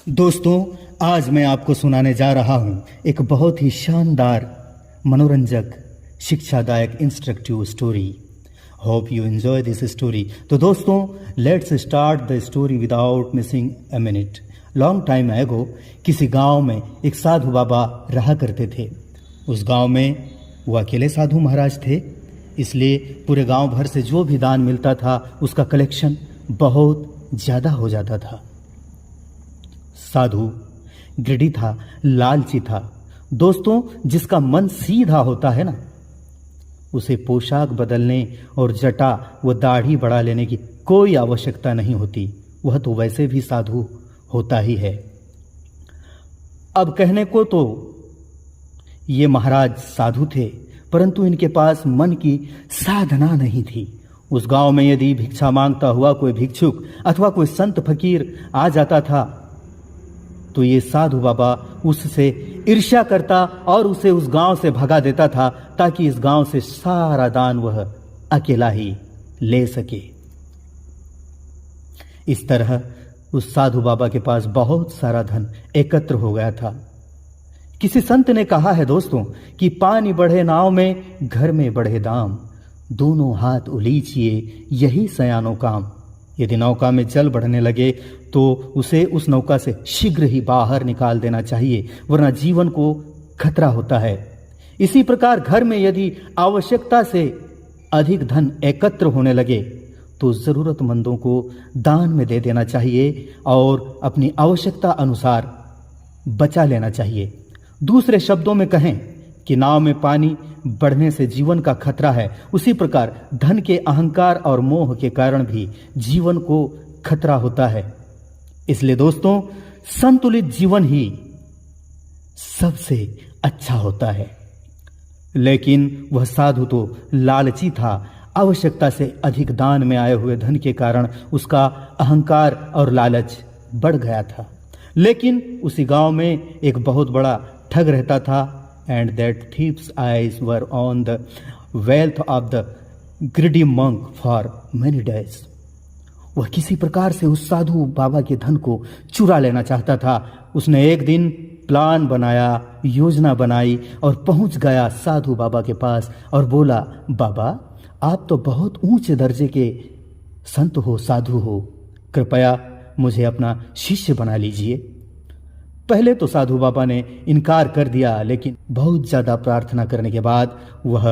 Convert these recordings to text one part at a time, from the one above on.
दोस्तों, आज मैं आपको सुनाने जा रहा हूं एक बहुत ही शानदार, मनोरंजक, शिक्षादायक instructive story. Hope you enjoy this story. तो दोस्तों, let's start the story without missing a minute. Long time ago किसी गांव में एक साधु बाबा रहा करते थे। उस गांव में वो अकेले साधु महाराज थे, इसलिए पूरे गांव भर से जो भी दान मिलता था उसका कलेक्शन बहुत ज़्यादा हो जाता था। साधु ग्रीडी था, लालची था। दोस्तों, जिसका मन सीधा होता है ना, उसे पोशाक बदलने और जटा व दाढ़ी बढ़ा लेने की कोई आवश्यकता नहीं होती। वह तो वैसे भी साधु होता ही है। अब कहने को तो ये महाराज साधु थे, परंतु इनके पास मन की साधना नहीं थी। उस गांव में यदि भिक्षा मांगता हुआ कोई भिक्षुक अथवा कोई संत फकीर आ जाता था तो ये साधु बाबा उससे ईर्ष्या करता और उसे उस गांव से भगा देता था, ताकि इस गांव से सारा दान वह अकेला ही ले सके। इस तरह उस साधु बाबा के पास बहुत सारा धन एकत्र हो गया था। किसी संत ने कहा है दोस्तों कि पानी बढ़े नाव में, घर में बढ़े दाम, दोनों हाथ उलीचिए यही सयानो काम। यदि नौका में जल बढ़ने लगे तो उसे उस नौका से शीघ्र ही बाहर निकाल देना चाहिए, वरना जीवन को खतरा होता है। इसी प्रकार घर में यदि आवश्यकता से अधिक धन एकत्र होने लगे तो जरूरतमंदों को दान में दे देना चाहिए और अपनी आवश्यकता अनुसार बचा लेना चाहिए। दूसरे शब्दों में कहें कि नाव में पानी बढ़ने से जीवन का खतरा है, उसी प्रकार धन के अहंकार और मोह के कारण भी जीवन को खतरा होता है। इसलिए दोस्तों, संतुलित जीवन ही सबसे अच्छा होता है। लेकिन वह साधु तो लालची था। आवश्यकता से अधिक दान में आए हुए धन के कारण उसका अहंकार और लालच बढ़ गया था। लेकिन उसी गांव में एक बहुत बड़ा ठग रहता था, and that thief's eyes were on the wealth of the greedy monk for many days. वह किसी प्रकार से उस साधु बाबा के धन को चुरा लेना चाहता था। उसने एक दिन प्लान बनाया, योजना बनाई और पहुंच गया साधु बाबा के पास और बोला, बाबा, आप तो बहुत ऊंचे दर्जे के संत हो, साधु हो, कृपया मुझे अपना शिष्य बना लीजिए। पहले तो साधु बाबा ने इनकार कर दिया, लेकिन बहुत ज्यादा प्रार्थना करने के बाद वह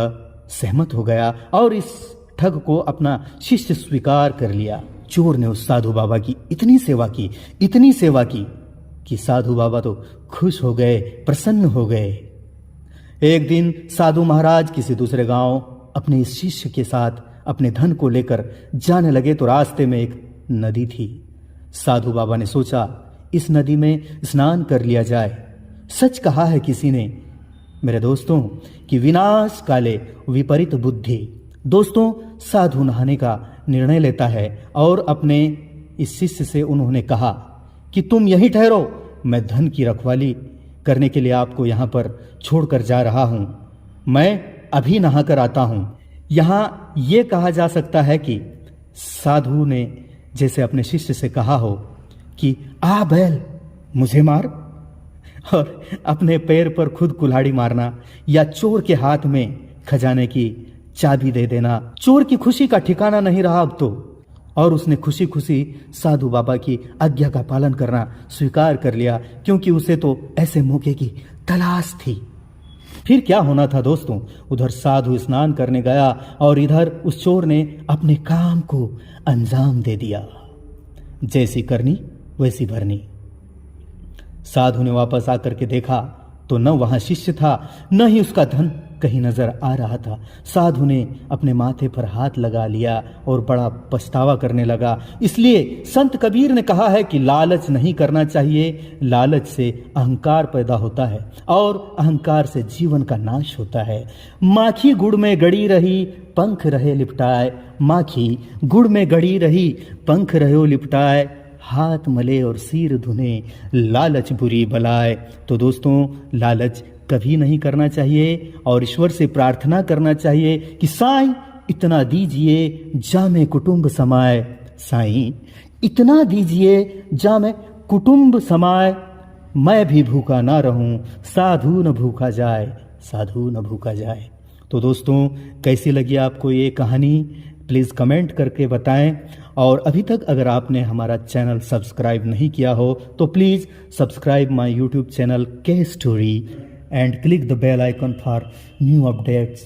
सहमत हो गया और इस ठग को अपना शिष्य स्वीकार कर लिया। चोर ने उस साधु बाबा की इतनी सेवा की कि साधु बाबा तो खुश हो गए, प्रसन्न हो गए। एक दिन साधु महाराज किसी दूसरे गांव अपने इस शिष्य के साथ अपने धन को लेकर जाने लगे तो रास्ते में एक नदी थी। साधु बाबा ने सोचा, इस नदी में स्नान कर लिया जाए। सच कहा है किसी ने मेरे दोस्तों कि विनाश काले विपरीत बुद्धि। दोस्तों, साधु नहाने का निर्णय लेता है और अपने इस शिष्य से उन्होंने कहा कि तुम यहीं ठहरो, मैं धन की रखवाली करने के लिए आपको यहाँ पर छोड़कर जा रहा हूँ। मैं अभी नहा कर आता हूँ। यहाँ ये कहा जा सकता है कि साधु ने जैसे अपने शिष्य से कहा हो कि आ बैल, मुझे मार, और अपने पैर पर खुद कुल्हाड़ी मारना या चोर के हाथ में खजाने की चाबी दे देना। चोर की खुशी का ठिकाना नहीं रहा अब तो, और उसने खुशी खुशी साधु बाबा की आज्ञा का पालन करना स्वीकार कर लिया, क्योंकि उसे तो ऐसे मौके की तलाश थी। फिर क्या होना था दोस्तों, उधर साधु स्नान करने गया और इधर उस चोर ने अपने काम को अंजाम दे दिया। जैसी करनी वैसी भरनी। साधु ने वापस आकर के देखा तो न वहां शिष्य था, न ही उसका धन कहीं नजर आ रहा था। साधु ने अपने माथे पर हाथ लगा लिया और बड़ा पछतावा करने लगा। इसलिए संत कबीर ने कहा है कि लालच नहीं करना चाहिए। लालच से अहंकार पैदा होता है और अहंकार से जीवन का नाश होता है। माखी गुड़ में गड़ी रही, पंख रहे लिपटाए। माखी गुड़ में गड़ी रही, पंख रहे लिपटाए। हाथ मले और सिर धुने, लालच बुरी बलाए। तो दोस्तों, लालच कभी नहीं करना चाहिए और ईश्वर से प्रार्थना करना चाहिए कि साईं इतना दीजिए जा में कुटुंब समाए। साईं इतना दीजिए जा में कुटुंब समाए, मैं भी भूखा ना रहूं, साधु न भूखा जाए, साधु न भूखा जाए। तो दोस्तों, कैसी लगी आपको ये कहानी, प्लीज़ कमेंट करके बताएं। और अभी तक अगर आपने हमारा चैनल सब्सक्राइब नहीं किया हो तो please subscribe my YouTube channel के story and click the bell icon for new updates.